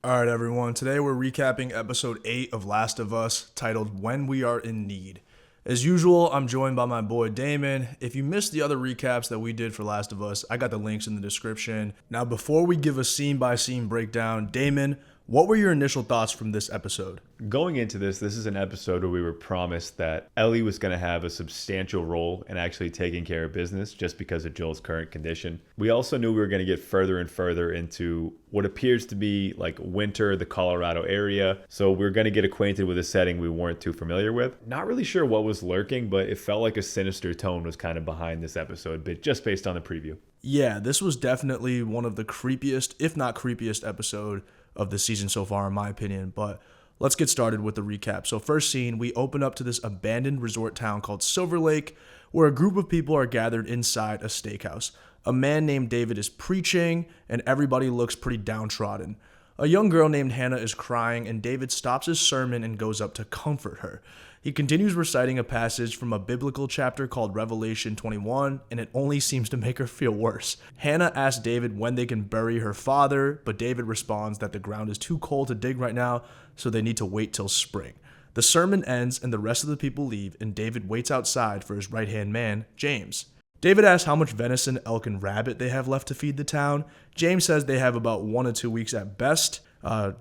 All right, everyone. Today we're recapping episode 8 of Last of Us, titled When We Are in Need. As usual, I'm joined by my boy Damon. If you missed the other recaps that we did for Last of Us, I got the links in the description. Now, before we give a scene by scene breakdown, Damon, what were your initial thoughts from this episode? Going into this is an episode where we were promised that Ellie was going to have a substantial role in actually taking care of business just because of Joel's current condition. We also knew we were going to get further and further into what appears to be like winter, the Colorado area. So we're going to get acquainted with a setting we weren't too familiar with. Not really sure what was lurking, but it felt like a sinister tone was kind of behind this episode, but just based on the preview. Yeah, this was definitely one of the creepiest, if not creepiest, episode of the season so far, in my opinion. But let's get started with the recap. So, first scene, we open up to this abandoned resort town called Silver Lake, where a group of people are gathered inside a steakhouse. A man named David is preaching, and everybody looks pretty downtrodden. A young girl named Hannah is crying, and David stops his sermon and goes up to comfort her. He continues reciting a passage from a biblical chapter called Revelation 21, and it only seems to make her feel worse. Hannah asks David when they can bury her father, but David responds that the ground is too cold to dig right now, so they need to wait till spring. The sermon ends, and the rest of the people leave, and David waits outside for his right-hand man, James. David asks how much venison, elk, and rabbit they have left to feed the town. James says they have about 1 to 2 weeks at best.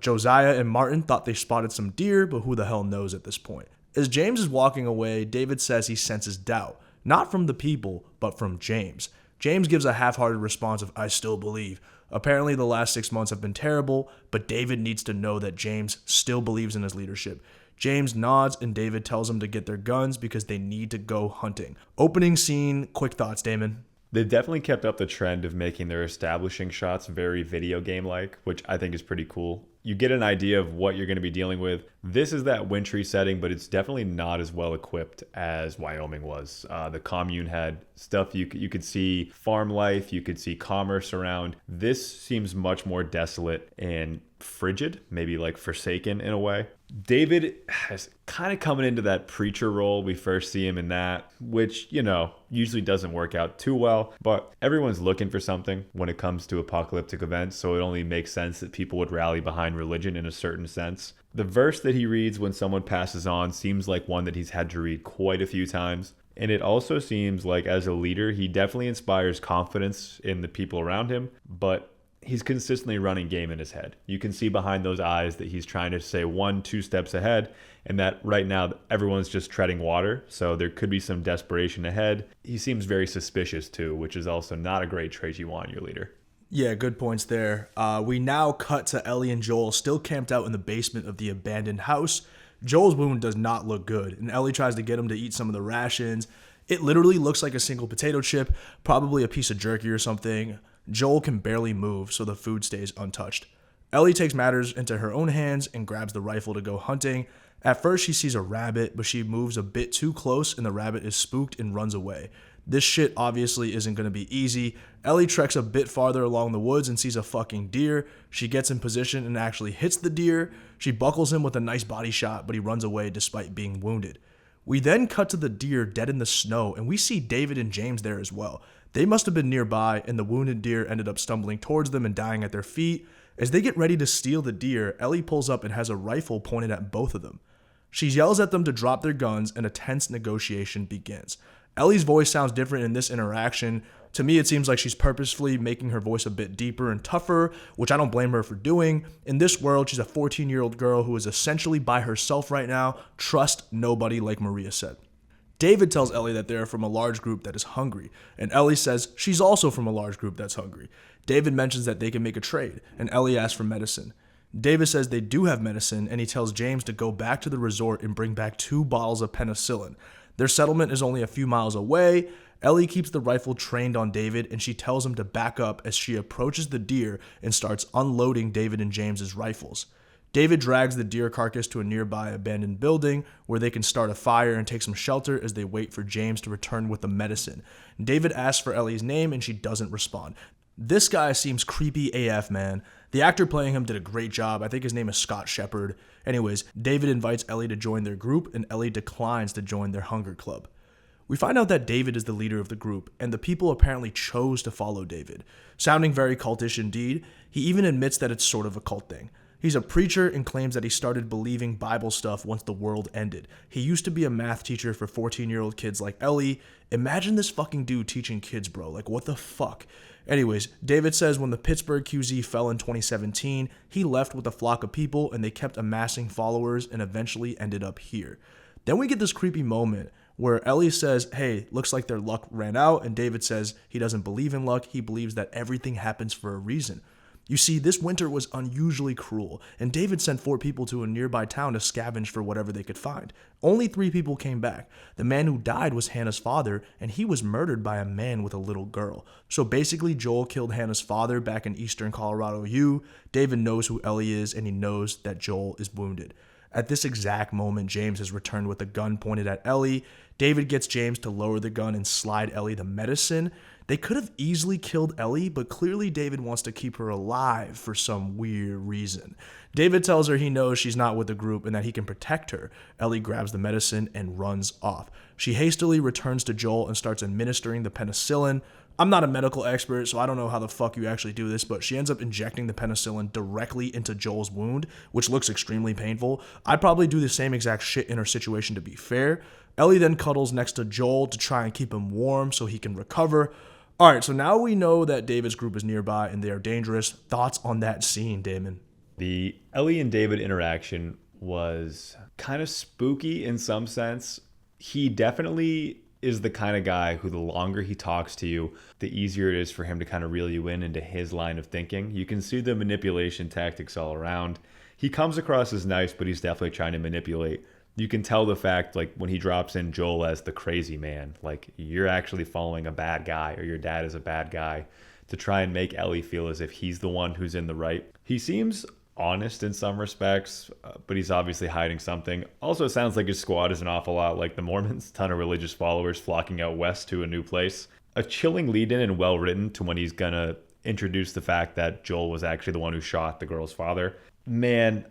Josiah and Martin thought they spotted some deer, but who the hell knows at this point. As James is walking away, David says he senses doubt, not from the people, but from James. James gives a half-hearted response of, I still believe. Apparently the last 6 months have been terrible, but David needs to know that James still believes in his leadership. James nods and David tells them to get their guns because they need to go hunting. Opening scene, quick thoughts, Damon. They've definitely kept up the trend of making their establishing shots very video game-like, which I think is pretty cool. You get an idea of what you're going to be dealing with. This is that wintry setting, but it's definitely not as well equipped as Wyoming was. The commune had stuff you could see farm life, you could see commerce around. This seems much more desolate and frigid, maybe like forsaken in a way. David is kind of coming into that preacher role. We first see him in that, which, usually doesn't work out too well, but everyone's looking for something when it comes to apocalyptic events, so it only makes sense that people would rally behind religion in a certain sense. The verse that he reads when someone passes on seems like one that he's had to read quite a few times. And it also seems like as a leader, he definitely inspires confidence in the people around him, but he's consistently running game in his head. You can see behind those eyes that he's trying to say 1-2 steps ahead, and that right now everyone's just treading water, so there could be some desperation ahead. He seems very suspicious too, which is also not a great trait you want in your leader. Yeah, good points there. We now cut to Ellie and Joel still camped out in the basement of the abandoned house. Joel's wound does not look good, and Ellie tries to get him to eat some of the rations. It literally looks like a single potato chip, probably a piece of jerky or something. Joel can barely move, so the food stays untouched. Ellie takes matters into her own hands and grabs the rifle to go hunting. At first, she sees a rabbit, but she moves a bit too close and the rabbit is spooked and runs away. This shit obviously isn't going to be easy. Ellie treks a bit farther along the woods and sees a fucking deer. She gets in position and actually hits the deer. She buckles him with a nice body shot, but he runs away despite being wounded. We then cut to the deer dead in the snow, and we see David and James there as well. They must have been nearby, and the wounded deer ended up stumbling towards them and dying at their feet. As they get ready to steal the deer, Ellie pulls up and has a rifle pointed at both of them. She yells at them to drop their guns, and a tense negotiation begins. Ellie's voice sounds different in this interaction. To me, it seems like she's purposefully making her voice a bit deeper and tougher, which I don't blame her for doing. In this world, she's a 14-year-old girl who is essentially by herself right now. Trust nobody, like Maria said. David tells Ellie that they're from a large group that is hungry, and Ellie says she's also from a large group that's hungry. David mentions that they can make a trade, and Ellie asks for medicine. David says they do have medicine, and he tells James to go back to the resort and bring back 2 bottles of penicillin. Their settlement is only a few miles away. Ellie keeps the rifle trained on David, and she tells him to back up as she approaches the deer and starts unloading David and James's rifles. David drags the deer carcass to a nearby abandoned building where they can start a fire and take some shelter as they wait for James to return with the medicine. David asks for Ellie's name, and she doesn't respond. This guy seems creepy AF, man. The actor playing him did a great job. I think his name is Scott Shepard. Anyways, David invites Ellie to join their group, and Ellie declines to join their hunger club. We find out that David is the leader of the group, and the people apparently chose to follow David. Sounding very cultish indeed, he even admits that it's sort of a cult thing. He's a preacher and claims that he started believing Bible stuff once the world ended. He used to be a math teacher for 14-year-old kids like Ellie. Imagine this fucking dude teaching kids, bro. Like, what the fuck? Anyways, David says when the Pittsburgh QZ fell in 2017, he left with a flock of people and they kept amassing followers and eventually ended up here. Then we get this creepy moment where Ellie says, hey, looks like their luck ran out, and David says he doesn't believe in luck. He believes that everything happens for a reason. You see, this winter was unusually cruel, and David sent 4 people to a nearby town to scavenge for whatever they could find. Only 3 people came back. The man who died was Hannah's father, and he was murdered by a man with a little girl. So basically, Joel killed Hannah's father back in eastern Colorado U. David knows who Ellie is, and he knows that Joel is wounded. At this exact moment, James has returned with a gun pointed at Ellie. David gets James to lower the gun and slide Ellie the medicine. They could have easily killed Ellie, but clearly David wants to keep her alive for some weird reason. David tells her he knows she's not with the group and that he can protect her. Ellie grabs the medicine and runs off. She hastily returns to Joel and starts administering the penicillin. I'm not a medical expert, so I don't know how the fuck you actually do this, but she ends up injecting the penicillin directly into Joel's wound, which looks extremely painful. I'd probably do the same exact shit in her situation, to be fair. Ellie then cuddles next to Joel to try and keep him warm so he can recover. All right, so now we know that David's group is nearby and they are dangerous. Thoughts on that scene, Damon? The Ellie and David interaction was kind of spooky in some sense. He definitely is the kind of guy who the longer he talks to you, the easier it is for him to kind of reel you in into his line of thinking. You can see the manipulation tactics all around. He comes across as nice, but he's definitely trying to manipulate. You can tell the fact, like, when he drops in Joel as the crazy man, like, you're actually following a bad guy, or your dad is a bad guy, to try and make Ellie feel as if he's the one who's in the right. He seems honest in some respects, but he's obviously hiding something. Also, it sounds like his squad is an awful lot like the Mormons, ton of religious followers flocking out west to a new place. A chilling lead-in and well-written to when he's gonna introduce the fact that Joel was actually the one who shot the girl's father. Man,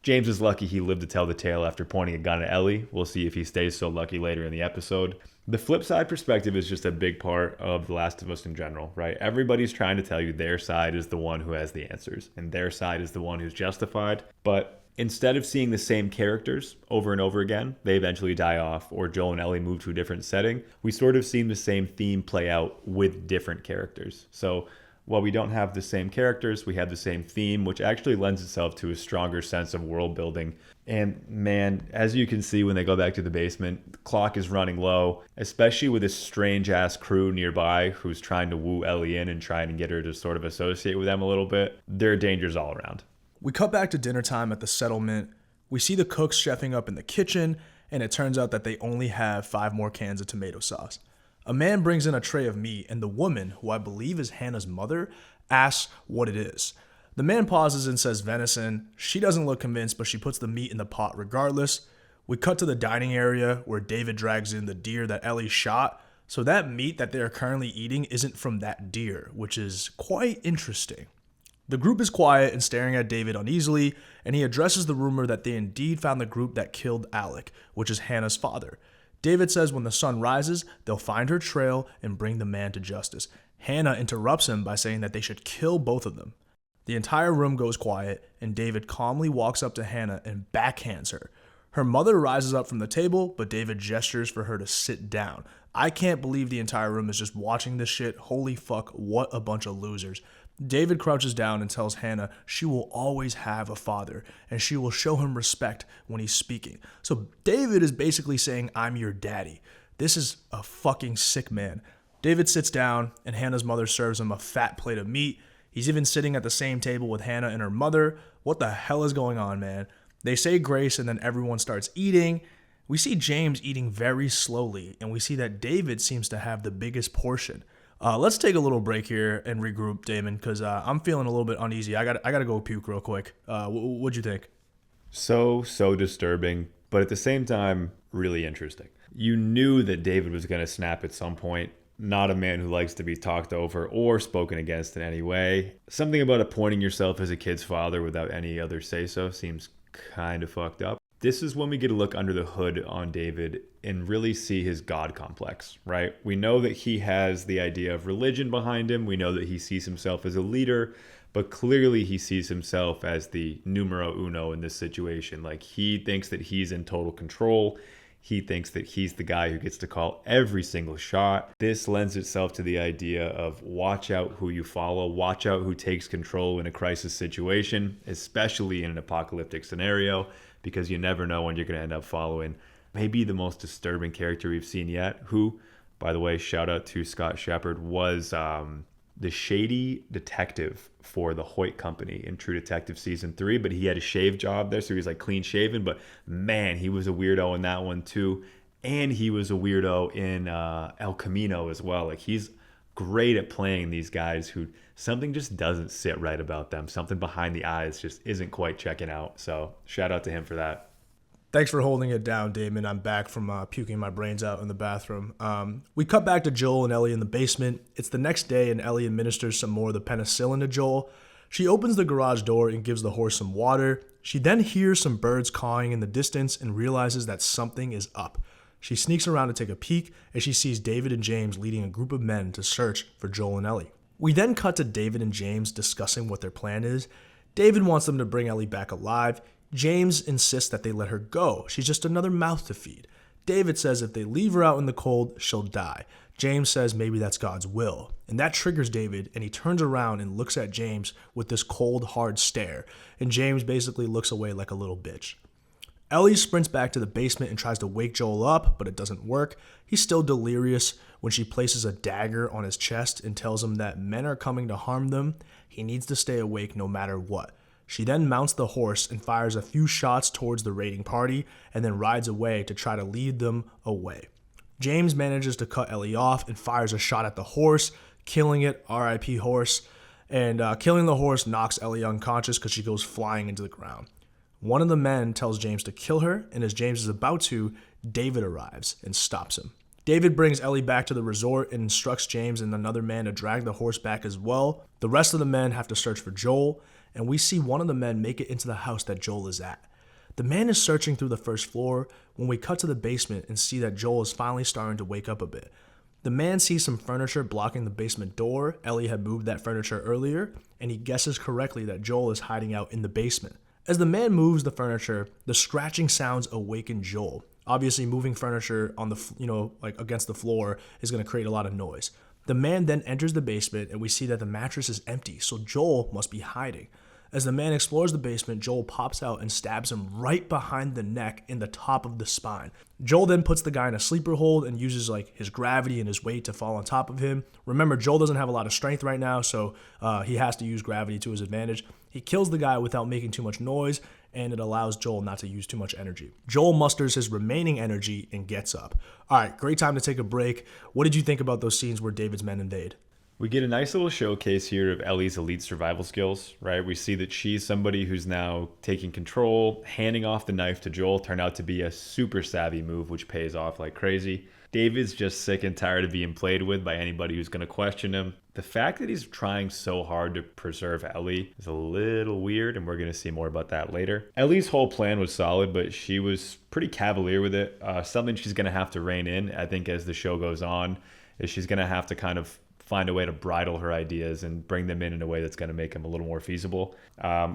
James is lucky he lived to tell the tale after pointing a gun at Ellie. We'll see if he stays so lucky later in the episode. The flip side perspective is just a big part of The Last of Us in general, right? Everybody's trying to tell you their side is the one who has the answers, and their side is the one who's justified. But instead of seeing the same characters over and over again, they eventually die off, or Joel and Ellie move to a different setting. We sort of see the same theme play out with different characters. So while we don't have the same characters, we have the same theme, which actually lends itself to a stronger sense of world building. And man, as you can see when they go back to the basement, the clock is running low, especially with this strange ass crew nearby who's trying to woo Ellie in and trying to get her to sort of associate with them a little bit. There are dangers all around. We cut back to dinner time at the settlement. We see the cooks chefing up in the kitchen, and it turns out that they only have 5 more cans of tomato sauce. A man brings in a tray of meat, and the woman, who I believe is Hannah's mother, asks what it is. The man pauses and says venison. She doesn't look convinced, but she puts the meat in the pot regardless. We cut to the dining area where David drags in the deer that Ellie shot. So that meat that they are currently eating isn't from that deer, which is quite interesting. The group is quiet and staring at David uneasily, and he addresses the rumor that they indeed found the group that killed Alec, which is Hannah's father. David says when the sun rises, they'll find her trail and bring the man to justice. Hannah interrupts him by saying that they should kill both of them. The entire room goes quiet, and David calmly walks up to Hannah and backhands her. Her mother rises up from the table, but David gestures for her to sit down. I can't believe the entire room is just watching this shit. Holy fuck, what a bunch of losers. David crouches down and tells Hannah she will always have a father, and she will show him respect when he's speaking. So David is basically saying, I'm your daddy. This is a fucking sick man. David sits down, and Hannah's mother serves him a fat plate of meat. He's even sitting at the same table with Hannah and her mother. What the hell is going on, man? They say grace, and then everyone starts eating. We see James eating very slowly, and we see that David seems to have the biggest portion. Let's take a little break here and regroup, Damon, because I'm feeling a little bit uneasy. I gotta go puke real quick. What'd you think? So disturbing, but at the same time, really interesting. You knew that David was going to snap at some point. Not a man who likes to be talked over or spoken against in any way. Something about appointing yourself as a kid's father without any other say-so seems kind of fucked up. This is when we get a look under the hood on David and really see his God complex, right? We know that he has the idea of religion behind him. We know that he sees himself as a leader, but clearly he sees himself as the numero uno in this situation. Like, he thinks that he's in total control. He thinks that he's the guy who gets to call every single shot. This lends itself to the idea of watch out who you follow, watch out who takes control in a crisis situation, especially in an apocalyptic scenario, because you never know when you're going to end up following maybe the most disturbing character we've seen yet, who, by the way, shout out to Scott Shepard, was the shady detective for the Hoyt Company in True Detective Season 3, but he had a shave job there, so he was like clean shaven, but man, he was a weirdo in that one too. And he was a weirdo in El Camino as well. Like, he's great at playing these guys who something just doesn't sit right about them. Something behind the eyes just isn't quite checking out. So shout out to him for that. Thanks for holding it down, Damon. I'm back from puking my brains out in the bathroom. We cut back to Joel and Ellie in the basement. It's the next day, and Ellie administers some more of the penicillin to Joel. She opens the garage door and gives the horse some water. She then hears some birds cawing in the distance and realizes that something is up. She sneaks around to take a peek, and she sees David and James leading a group of men to search for Joel and Ellie. We then cut to David and James discussing what their plan is. David wants them to bring Ellie back alive. James insists that they let her go. She's just another mouth to feed. David says if they leave her out in the cold, she'll die. James says maybe that's God's will. And that triggers David, and he turns around and looks at James with this cold, hard stare. And James basically looks away like a little bitch. Ellie sprints back to the basement and tries to wake Joel up, but it doesn't work. He's still delirious when she places a dagger on his chest and tells him that men are coming to harm them. He needs to stay awake no matter what. She then mounts the horse and fires a few shots towards the raiding party and then rides away to try to lead them away. James manages to cut Ellie off and fires a shot at the horse, killing it, RIP horse, and killing the horse knocks Ellie unconscious because she goes flying into the ground. One of the men tells James to kill her, and as James is about to, David arrives and stops him. David brings Ellie back to the resort and instructs James and another man to drag the horse back as well. The rest of the men have to search for Joel, and we see one of the men make it into the house that Joel is at. The man is searching through the first floor when we cut to the basement and see that Joel is finally starting to wake up a bit. The man sees some furniture blocking the basement door. Ellie had moved that furniture earlier, and he guesses correctly that Joel is hiding out in the basement. As the man moves the furniture, the scratching sounds awaken Joel. Obviously, moving furniture on the against the floor is going to create a lot of noise. The man then enters the basement, and we see that the mattress is empty, so Joel must be hiding. As the man explores the basement, Joel pops out and stabs him right behind the neck in the top of the spine. Joel then puts the guy in a sleeper hold and uses his gravity and his weight to fall on top of him. Remember, Joel doesn't have a lot of strength right now, so he has to use gravity to his advantage. He kills the guy without making too much noise, and it allows Joel not to use too much energy. Joel musters his remaining energy and gets up. All right, great time to take a break. What did you think about those scenes where David's men invade? We get a nice little showcase here of Ellie's elite survival skills, right? We see that she's somebody who's now taking control, handing off the knife to Joel. Turned out to be a super savvy move, which pays off like crazy. David's just sick and tired of being played with by anybody who's going to question him. The fact that he's trying so hard to preserve Ellie is a little weird, and we're going to see more about that later. Ellie's whole plan was solid, but she was pretty cavalier with it. Something she's going to have to rein in, I think, as the show goes on, is she's going to have to kind of find a way to bridle her ideas and bring them in a way that's going to make them a little more feasible.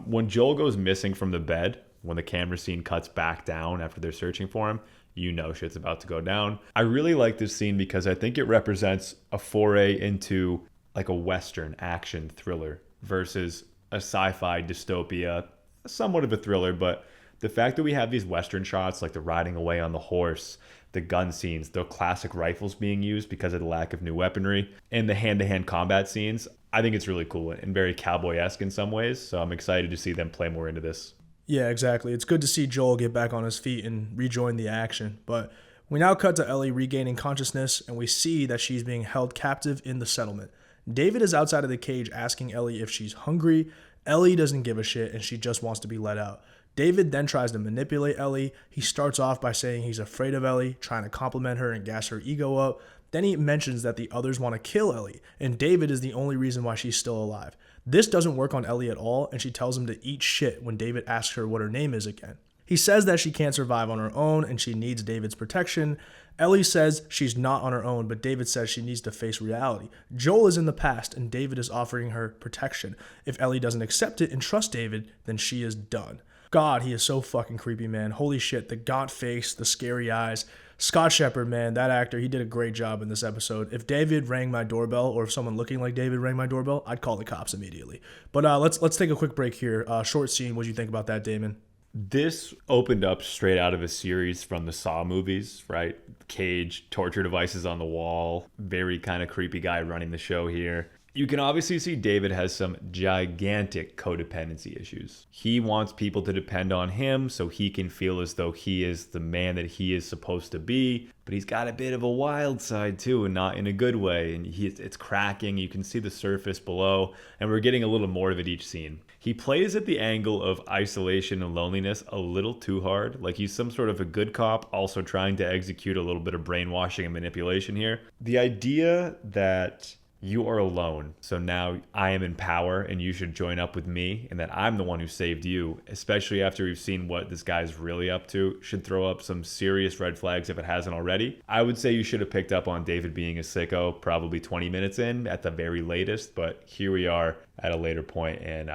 When Joel goes missing from the bed, when the camera scene cuts back down after they're searching for him, you know shit's about to go down. I really like this scene because I think it represents a foray into like a Western action thriller versus a sci-fi dystopia, somewhat of a thriller, but the fact that we have these Western shots, like the riding away on the horse, the gun scenes, the classic rifles being used because of the lack of new weaponry, and the hand-to-hand combat scenes, I think it's really cool and very cowboy-esque in some ways. So I'm excited to see them play more into this. Yeah, exactly. It's good to see Joel get back on his feet and rejoin the action. But we now cut to Ellie regaining consciousness, and we see that she's being held captive in the settlement. David is outside of the cage asking Ellie if she's hungry. Ellie doesn't give a shit, and she just wants to be let out. David then tries to manipulate Ellie. He starts off by saying he's afraid of Ellie, trying to compliment her and gas her ego up. Then he mentions that the others want to kill Ellie, and David is the only reason why she's still alive. This doesn't work on Ellie at all, and she tells him to eat shit when David asks her what her name is again. He says that she can't survive on her own and she needs David's protection. Ellie says she's not on her own, but David says she needs to face reality. Joel is in the past and David is offering her protection. If Ellie doesn't accept it and trust David, then she is done. God, he is so fucking creepy, man. Holy shit, the gaunt face, the scary eyes. Scott Shepherd, man, that actor, he did a great job in this episode. If David rang my doorbell, or if someone looking like David rang my doorbell, I'd call the cops immediately. But let's take a quick break here. Short scene. What do you think about that, Damon? This opened up straight out of a series from the Saw movies, right? Cage, torture devices on the wall, very kind of creepy guy running the show here. You can obviously see David has some gigantic codependency issues. He wants people to depend on him so he can feel as though he is the man that he is supposed to be. But he's got a bit of a wild side too, and not in a good way. And it's cracking. You can see the surface below, and we're getting a little more of it each scene. He plays at the angle of isolation and loneliness a little too hard. Like he's some sort of a good cop, also trying to execute a little bit of brainwashing and manipulation here. The idea that you are alone, so now I am in power and you should join up with me, and that I'm the one who saved you, especially after we've seen what this guy's really up to, should throw up some serious red flags if it hasn't already. I would say you should have picked up on David being a sicko probably 20 minutes in at the very latest, but here we are at a later point, and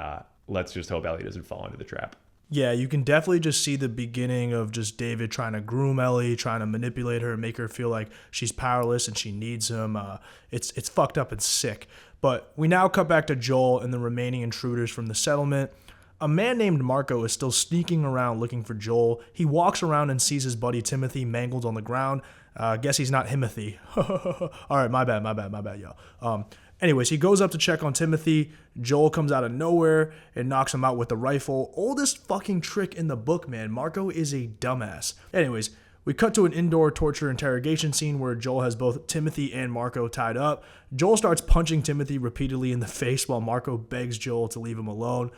let's just hope Ellie doesn't fall into the trap. Yeah, you can definitely just see the beginning of just David trying to groom Ellie, trying to manipulate her, make her feel like she's powerless and she needs him. It's fucked up and sick. But we now cut back to Joel and the remaining intruders from the settlement. A man named Marco is still sneaking around looking for Joel. He walks around and sees his buddy Timothy mangled on the ground. Guess he's not Himothy. All right, my bad, y'all. Anyways, he goes up to check on Timothy. Joel comes out of nowhere and knocks him out with the rifle. Oldest fucking trick in the book, man. Marco is a dumbass. Anyways, we cut to an indoor torture interrogation scene where Joel has both Timothy and Marco tied up. Joel starts punching Timothy repeatedly in the face while Marco begs Joel to leave him alone.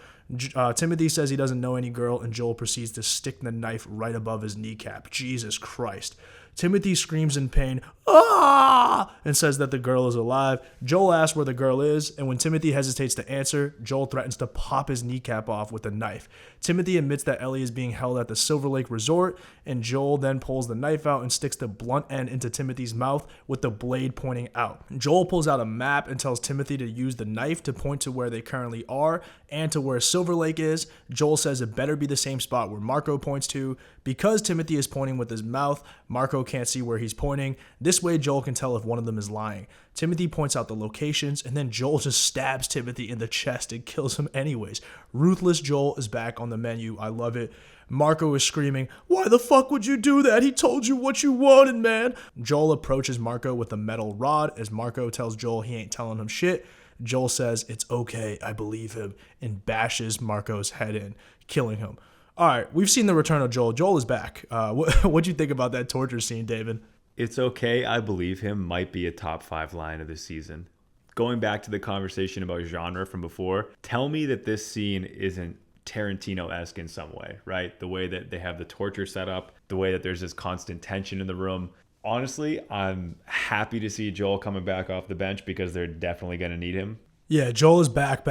Timothy says he doesn't know any girl, and Joel proceeds to stick the knife right above his kneecap. Jesus Christ. Timothy screams in pain, "Ah!" and says that the girl is alive. Joel asks where the girl is, and when Timothy hesitates to answer, Joel threatens to pop his kneecap off with a knife. Timothy admits that Ellie is being held at the Silver Lake Resort, and Joel then pulls the knife out and sticks the blunt end into Timothy's mouth with the blade pointing out. Joel pulls out a map and tells Timothy to use the knife to point to where they currently are and to where Silver Lake is. Joel says it better be the same spot where Marco points to. Because Timothy is pointing with his mouth, Marco can't see where he's pointing. This way, Joel can tell if one of them is lying. Timothy points out the locations, and then Joel just stabs Timothy in the chest and kills him anyways. Ruthless Joel is back on the menu. I love it. Marco is screaming, "Why the fuck would you do that? He told you what you wanted, man." Joel approaches Marco with a metal rod as Marco tells Joel he ain't telling him shit. Joel says, "It's okay, I believe him," and bashes Marco's head in, killing him. All right, we've seen the return of Joel. Joel is back. What'd you think about that torture scene, David? It's okay, I believe him might be a top 5 line of this season. Going back to the conversation about genre from before, tell me that this scene isn't Tarantino-esque in some way, right? The way that they have the torture set up, the way that there's this constant tension in the room. Honestly, I'm happy to see Joel coming back off the bench because they're definitely going to need him. Yeah, Joel is back.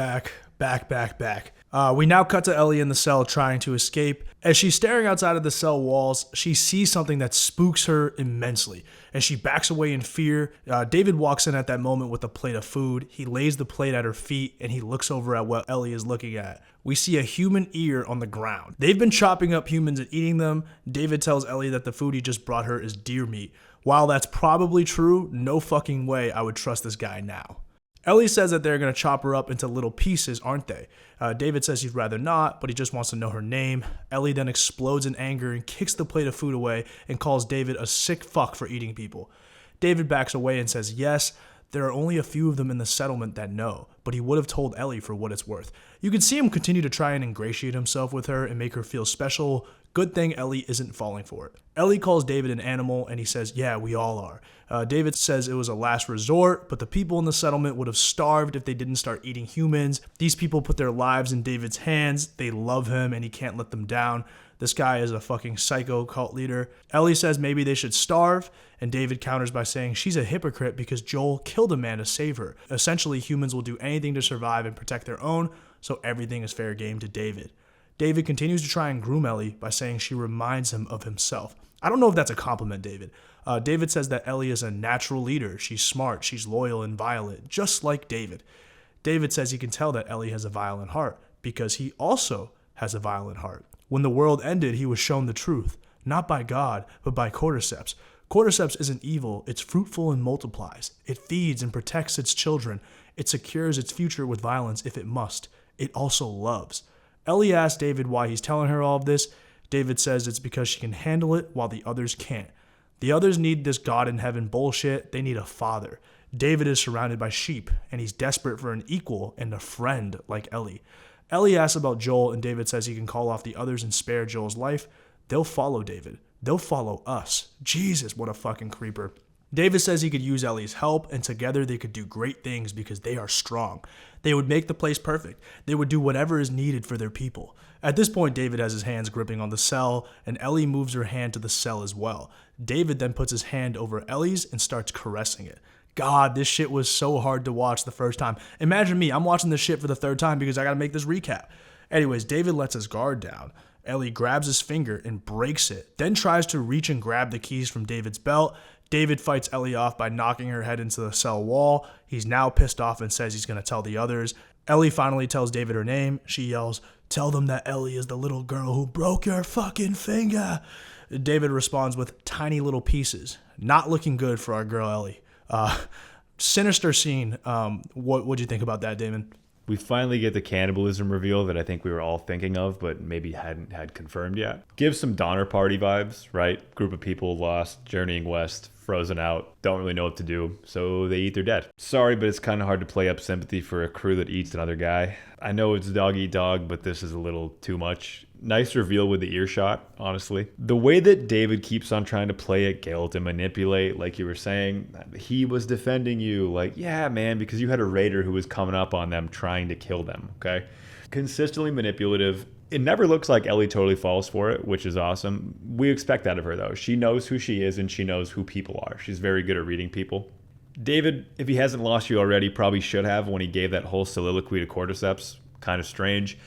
We now cut to Ellie in the cell trying to escape. As she's staring outside of the cell walls, she sees something that spooks her immensely, and she backs away in fear. David walks in at that moment with a plate of food. He lays the plate at her feet, and he looks over at what Ellie is looking at. We see a human ear on the ground. They've been chopping up humans and eating them. David tells Ellie that the food he just brought her is deer meat. While that's probably true, no fucking way I would trust this guy now. Ellie says that they're going to chop her up into little pieces, aren't they? David says he'd rather not, but he just wants to know her name. Ellie then explodes in anger and kicks the plate of food away and calls David a sick fuck for eating people. David backs away and says yes, there are only a few of them in the settlement that know, but he would have told Ellie for what it's worth. You can see him continue to try and ingratiate himself with her and make her feel special. Good thing Ellie isn't falling for it. Ellie calls David an animal, and he says, yeah, we all are. David says it was a last resort, but the people in the settlement would have starved if they didn't start eating humans. These people put their lives in David's hands. They love him, and he can't let them down. This guy is a fucking psycho cult leader. Ellie says maybe they should starve, and David counters by saying she's a hypocrite because Joel killed a man to save her. Essentially, humans will do anything to survive and protect their own, so everything is fair game to David. David continues to try and groom Ellie by saying she reminds him of himself. I don't know if that's a compliment, David. David says that Ellie is a natural leader. She's smart, she's loyal and violent, just like David. David says he can tell that Ellie has a violent heart because he also has a violent heart. When the world ended, he was shown the truth, not by God, but by cordyceps. Cordyceps isn't evil, it's fruitful and multiplies. It feeds and protects its children. It secures its future with violence if it must. It also loves. Ellie asks David why he's telling her all of this. David says it's because she can handle it while the others can't. The others need this God in heaven bullshit. They need a father. David is surrounded by sheep, and he's desperate for an equal and a friend like Ellie. Ellie asks about Joel, and David says he can call off the others and spare Joel's life. They'll follow David. They'll follow us. Jesus, what a fucking creeper. David says he could use Ellie's help, and together they could do great things because they are strong. They would make the place perfect. They would do whatever is needed for their people. At this point, David has his hands gripping on the cell, and Ellie moves her hand to the cell as well. David then puts his hand over Ellie's and starts caressing it. God, this shit was so hard to watch the first time. Imagine me, I'm watching this shit for the third time because I gotta make this recap. Anyways, David lets his guard down. Ellie grabs his finger and breaks it, then tries to reach and grab the keys from David's belt. David fights Ellie off by knocking her head into the cell wall. He's now pissed off and says he's going to tell the others. Ellie finally tells David her name. She yells, "Tell them that Ellie is the little girl who broke your fucking finger." David responds with tiny little pieces. Not looking good for our girl Ellie. Sinister scene. What'd you think about that, Damon? We finally get the cannibalism reveal that I think we were all thinking of, but maybe hadn't had confirmed yet. Gives some Donner Party vibes, right? Group of people lost, journeying west, frozen out, don't really know what to do, so they eat their dead. Sorry, but it's kind of hard to play up sympathy for a crew that eats another guy. I know it's dog eat dog, but this is a little too much. Nice reveal with the earshot, honestly. The way that David keeps on trying to play at guilt and manipulate, like you were saying, he was defending you. Like, yeah, man, because you had a raider who was coming up on them trying to kill them, okay? Consistently manipulative. It never looks like Ellie totally falls for it, which is awesome. We expect that of her, though. She knows who she is and she knows who people are. She's very good at reading people. David, if he hasn't lost you already, probably should have when he gave that whole soliloquy to Cordyceps. Kind of strange.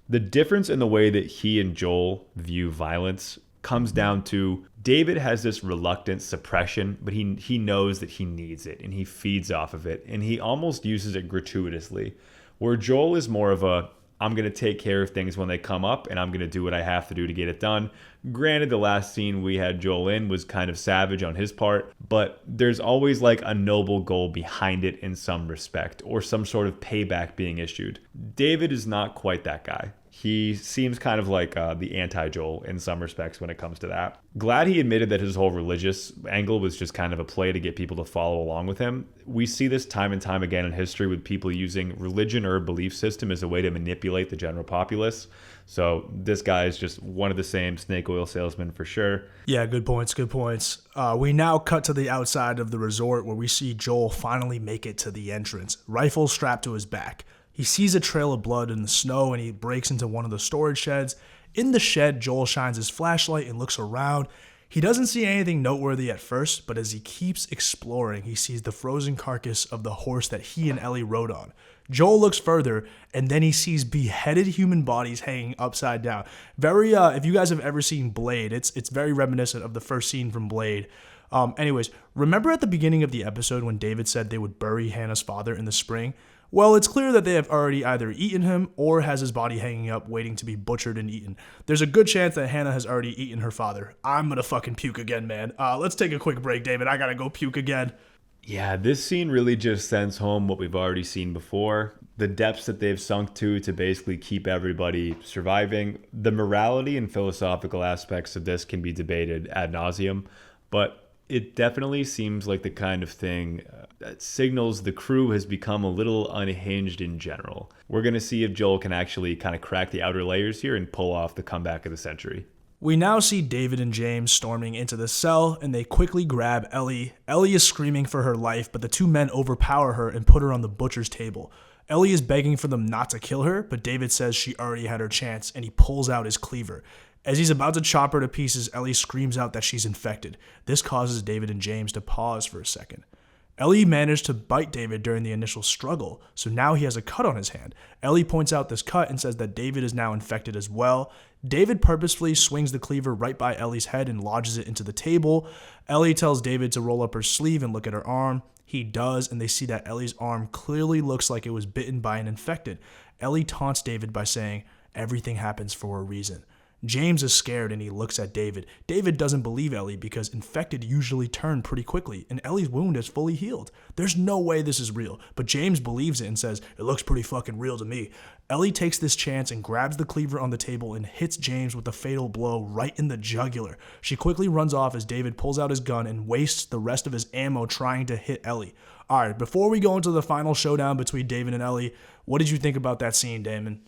The difference in the way that he and Joel view violence comes down to David has this reluctant suppression, but he knows that he needs it and he feeds off of it and he almost uses it gratuitously. Where Joel is more of a, I'm going to take care of things when they come up and I'm going to do what I have to do to get it done. Granted, the last scene we had Joel in was kind of savage on his part, but there's always like a noble goal behind it in some respect or some sort of payback being issued. David is not quite that guy. He seems kind of like the anti-Joel in some respects when it comes to that. Glad he admitted that his whole religious angle was just kind of a play to get people to follow along with him. We see this time and time again in history with people using religion or a belief system as a way to manipulate the general populace. So this guy is just one of the same snake oil salesmen for sure. Yeah, good points, good points. We now cut to the outside of the resort where we see Joel finally make it to the entrance, rifle strapped to his back. He sees a trail of blood in the snow and he breaks into one of the storage sheds. In the shed, Joel shines his flashlight and looks around. He doesn't see anything noteworthy at first, but as he keeps exploring, he sees the frozen carcass of the horse that he and Ellie rode on. Joel looks further, and then he sees beheaded human bodies hanging upside down. Very, if you guys have ever seen Blade, it's very reminiscent of the first scene from Blade. Anyways, remember at the beginning of the episode when David said they would bury Hannah's father in the spring? Well, it's clear that they have already either eaten him or has his body hanging up waiting to be butchered and eaten. There's a good chance that Hannah has already eaten her father. I'm gonna fucking puke again, man. Let's take a quick break, David. I gotta go puke again. Yeah, this scene really just sends home what we've already seen before. The depths that they've sunk to basically keep everybody surviving. The morality and philosophical aspects of this can be debated ad nauseum, but it definitely seems like the kind of thing that signals the crew has become a little unhinged in general. We're going to see if Joel can actually kind of crack the outer layers here and pull off the comeback of the century. We now see David and James storming into the cell, and they quickly grab Ellie. Ellie is screaming for her life, but the two men overpower her and put her on the butcher's table. Ellie is begging for them not to kill her, but David says she already had her chance, and he pulls out his cleaver. As he's about to chop her to pieces, Ellie screams out that she's infected. This causes David and James to pause for a second. Ellie managed to bite David during the initial struggle, so now he has a cut on his hand. Ellie points out this cut and says that David is now infected as well. David purposefully swings the cleaver right by Ellie's head and lodges it into the table. Ellie tells David to roll up her sleeve and look at her arm. He does, and they see that Ellie's arm clearly looks like it was bitten by an infected. Ellie taunts David by saying, "Everything happens for a reason." James is scared and he looks at David. David doesn't believe Ellie because infected usually turn pretty quickly, and Ellie's wound is fully healed. There's no way this is real, but James believes it and says, "It looks pretty fucking real to me." Ellie takes this chance and grabs the cleaver on the table and hits James with a fatal blow right in the jugular. She quickly runs off as David pulls out his gun and wastes the rest of his ammo trying to hit Ellie. Alright, before we go into the final showdown between David and Ellie, what did you think about that scene, Damon?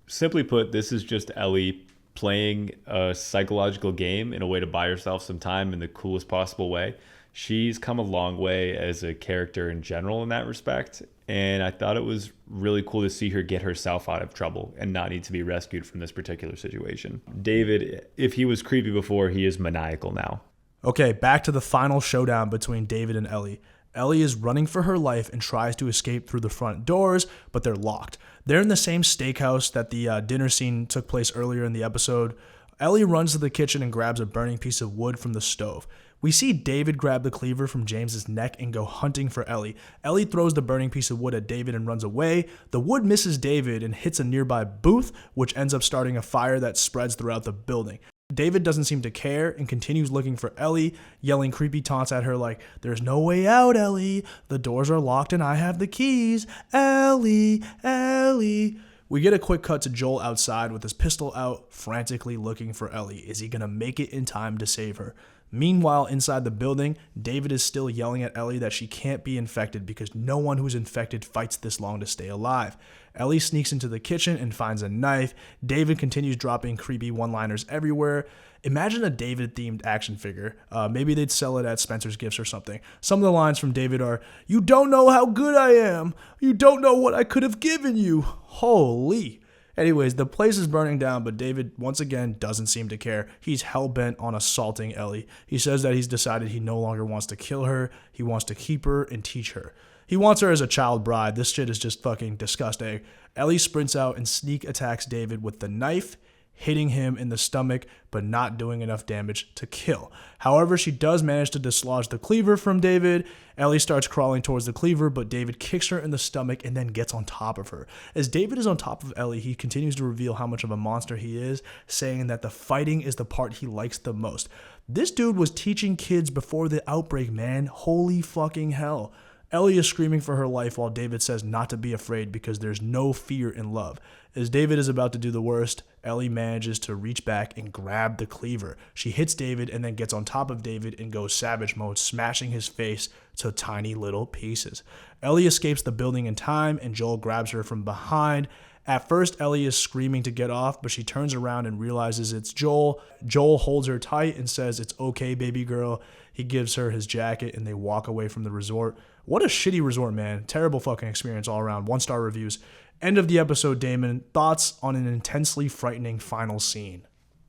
Simply put, this is just Ellie playing a psychological game in a way to buy herself some time in the coolest possible way. She's come a long way as a character in general in that respect, and I thought it was really cool to see her get herself out of trouble and not need to be rescued from this particular situation. David, if he was creepy before, he is maniacal now. Okay, back to the final showdown between David and Ellie. Ellie is running for her life and tries to escape through the front doors, but they're locked. They're in the same steakhouse that the dinner scene took place earlier in the episode. Ellie runs to the kitchen and grabs a burning piece of wood from the stove. We see David grab the cleaver from James's neck and go hunting for Ellie. Ellie throws the burning piece of wood at David and runs away. The wood misses David and hits a nearby booth, which ends up starting a fire that spreads throughout the building. David doesn't seem to care and continues looking for Ellie, yelling creepy taunts at her like, "There's no way out, Ellie. The doors are locked and I have the keys. Ellie, Ellie." We get a quick cut to Joel outside with his pistol out, frantically looking for Ellie. Is he going to make it in time to save her? Meanwhile, inside the building, David is still yelling at Ellie that she can't be infected because no one who's infected fights this long to stay alive. Ellie sneaks into the kitchen and finds a knife. David continues dropping creepy one-liners everywhere. Imagine a David-themed action figure. Maybe they'd sell it at Spencer's Gifts or something. Some of the lines from David are, "You don't know how good I am. You don't know what I could have given you." Holy. Anyways, the place is burning down, but David, once again, doesn't seem to care. He's hell-bent on assaulting Ellie. He says that he's decided he no longer wants to kill her. He wants to keep her and teach her. He wants her as a child bride. This shit is just fucking disgusting. Ellie sprints out and sneak attacks David with the knife, hitting him in the stomach, but not doing enough damage to kill. However, she does manage to dislodge the cleaver from David. Ellie starts crawling towards the cleaver, but David kicks her in the stomach and then gets on top of her. As David is on top of Ellie, he continues to reveal how much of a monster he is, saying that the fighting is the part he likes the most. This dude was teaching kids before the outbreak, man. Holy fucking hell. Ellie is screaming for her life while David says not to be afraid because there's no fear in love. As David is about to do the worst, Ellie manages to reach back and grab the cleaver. She hits David and then gets on top of David and goes savage mode, smashing his face to tiny little pieces. Ellie escapes the building in time and Joel grabs her from behind. At first, Ellie is screaming to get off, but she turns around and realizes it's Joel. Joel holds her tight and says, "It's okay, baby girl." He gives her his jacket and they walk away from the resort. What a shitty resort, man. Terrible fucking experience all around. 1-star reviews. End of the episode, Damon. Thoughts on an intensely frightening final scene?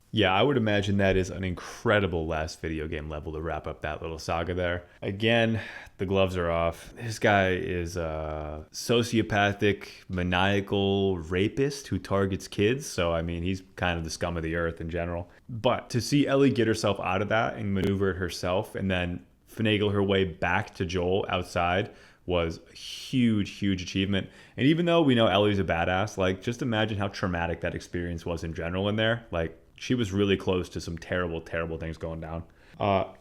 Yeah, I would imagine that is an incredible last video game level to wrap up that little saga there. Again, the gloves are off. This guy is a sociopathic, maniacal rapist who targets kids. So, I mean, he's kind of the scum of the earth in general. But to see Ellie get herself out of that and maneuver it herself and then finagle her way back to Joel outside was a huge, huge achievement. And even though we know Ellie's a badass, like, just imagine how traumatic that experience was in general in there. Like, she was really close to some terrible, terrible things going down.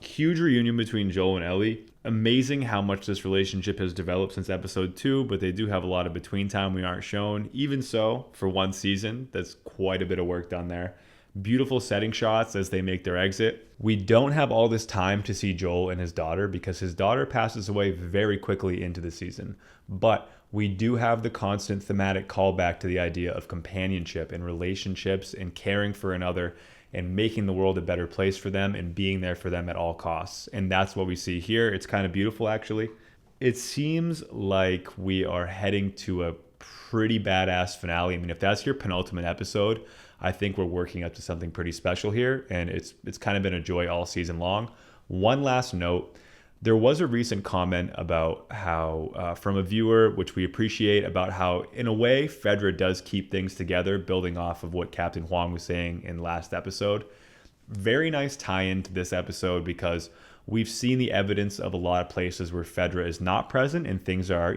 Huge reunion between Joel and Ellie. Amazing how much this relationship has developed since episode 2, but they do have a lot of between time we aren't shown. Even so, for one season, that's quite a bit of work done there. Beautiful setting shots as they make their exit. We don't have all this time to see Joel and his daughter because his daughter passes away very quickly into the season. But we do have the constant thematic callback to the idea of companionship and relationships and caring for another and making the world a better place for them and being there for them at all costs. And that's what we see here. It's kind of beautiful, actually. It seems like we are heading to a pretty badass finale. I mean, if that's your penultimate episode, I think we're working up to something pretty special here, and it's kind of been a joy all season long. One last note, There was a recent comment about how, from a viewer, which we appreciate, about how, in a way, Fedra does keep things together, building off of what Captain Huang was saying in last episode. Very nice tie-in to this episode because we've seen the evidence of a lot of places where Fedra is not present and things are,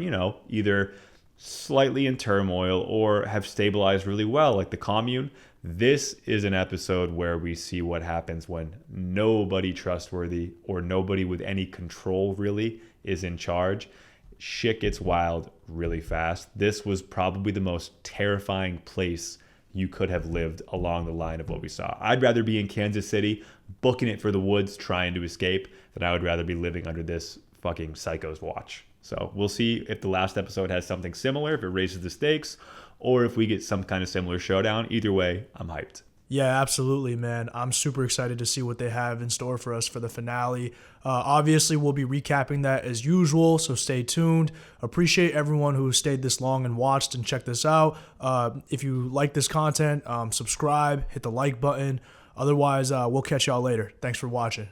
either slightly in turmoil or have stabilized really well, like the commune. This is an episode where we see what happens when nobody trustworthy or nobody with any control really is in charge. Shit gets wild really fast. This was probably the most terrifying place you could have lived along the line of what we saw. I'd rather be in Kansas City, booking it for the woods, trying to escape, than I would rather be living under this fucking psycho's watch. So we'll see if the last episode has something similar, if it raises the stakes, or if we get some kind of similar showdown. Either way, I'm hyped. Yeah, absolutely, man. I'm super excited to see what they have in store for us for the finale. Obviously, we'll be recapping that as usual, so stay tuned. Appreciate everyone who stayed this long and watched and checked this out. If you like this content, subscribe, hit the like button. Otherwise, we'll catch y'all later. Thanks for watching.